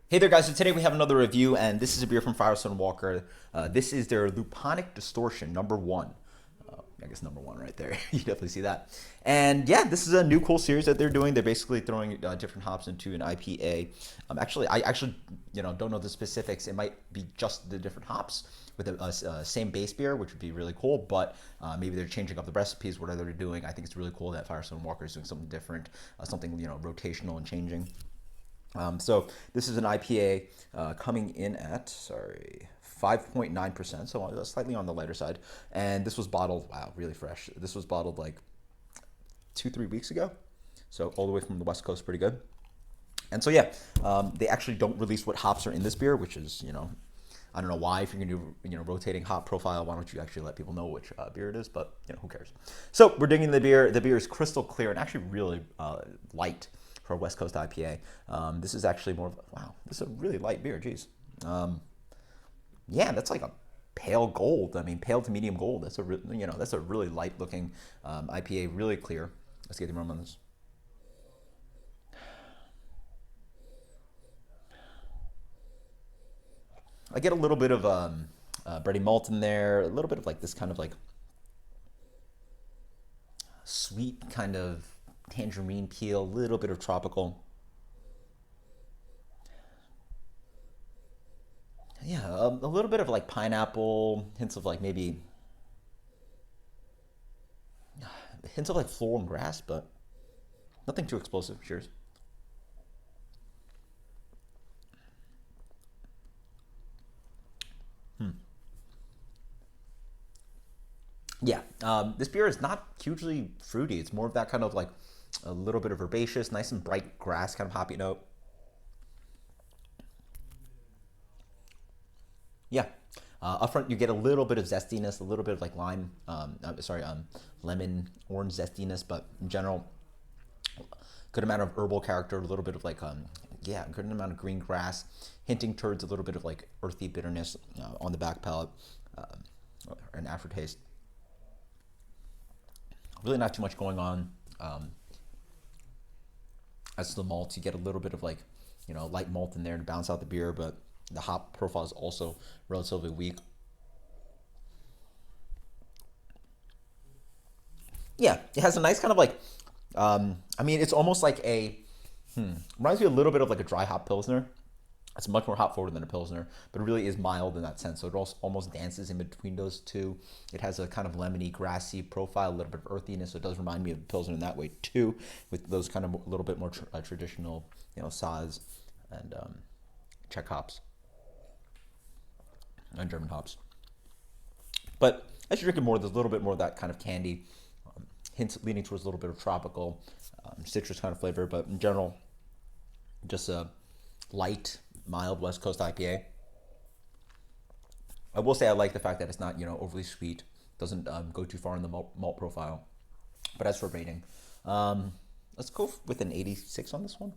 Hey there, guys. So today we have another review, and this is a beer from Firestone Walker. This is their Luponic Distortion, number one. I guess number one right there. You definitely see that. And yeah, this is a new cool series that they're doing. They're basically throwing different hops into an IPA. I don't know the specifics. It might be just the different hops with a same base beer, which would be really cool. But maybe they're changing up the recipes, whatever they're doing. I think it's really cool that Firestone Walker is doing something different, something rotational and changing. So this is an IPA coming in at, 5.9%, so slightly on the lighter side. And this was bottled, wow, really fresh. This was bottled like 2-3 weeks ago. So all the way from the West Coast, pretty good. And so yeah, they actually don't release what hops are in this beer, which is, I don't know why. If you're gonna do, rotating hop profile, why don't you actually let people know which beer it is? But who cares? So we're digging the beer. The beer is crystal clear and actually really light for a West Coast IPA. This is actually more of wow. This is a really light beer. Geez. Yeah, that's like a pale gold. I mean, pale to medium gold. That's that's a really light looking IPA. Really clear. Let's get the aroma on this. I get a little bit of bready malt in there, a little bit of like this kind of like sweet kind of tangerine peel, a little bit of tropical. Yeah, a little bit of like pineapple, hints of like maybe hints of like floral and grass, but nothing too explosive. Cheers. Yeah, this beer is not hugely fruity. It's more of that kind of like a little bit of herbaceous, nice and bright grass kind of hoppy note. Yeah. Up front, you get a little bit of zestiness, a little bit of like lime, lemon, orange zestiness, but in general, good amount of herbal character, a little bit of like, yeah, good amount of green grass, hinting towards a little bit of like earthy bitterness on the back palate, an aftertaste. Really not too much going on. As to the malt, you get a little bit of like, light malt in there to balance out the beer, but the hop profile is also relatively weak. Yeah, it has a nice kind of like, I mean, it's almost like reminds me a little bit of like a dry hop pilsner. It's much more hop forward than a pilsner, but it really is mild in that sense. So it also almost dances in between those two. It has a kind of lemony, grassy profile, a little bit of earthiness. So it does remind me of pilsner in that way too, with those kind of a little bit more traditional, Saaz and Czech hops and German hops. But as you're drinking more, there's a little bit more of that kind of candy, hints leaning towards a little bit of tropical, citrus kind of flavor. But in general, just a light, mild West Coast IPA. I will say I like the fact that it's not overly sweet, doesn't go too far in the malt profile. But as for rating, let's go with an 86 on this one.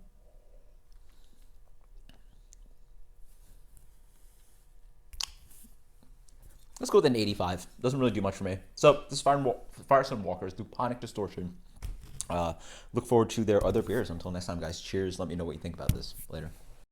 Let's go with an 85. Doesn't really do much for me. So this is Firestone Walker's Luponic Distortion. Look forward to their other beers. Until next time, guys. Cheers. Let me know what you think about this later.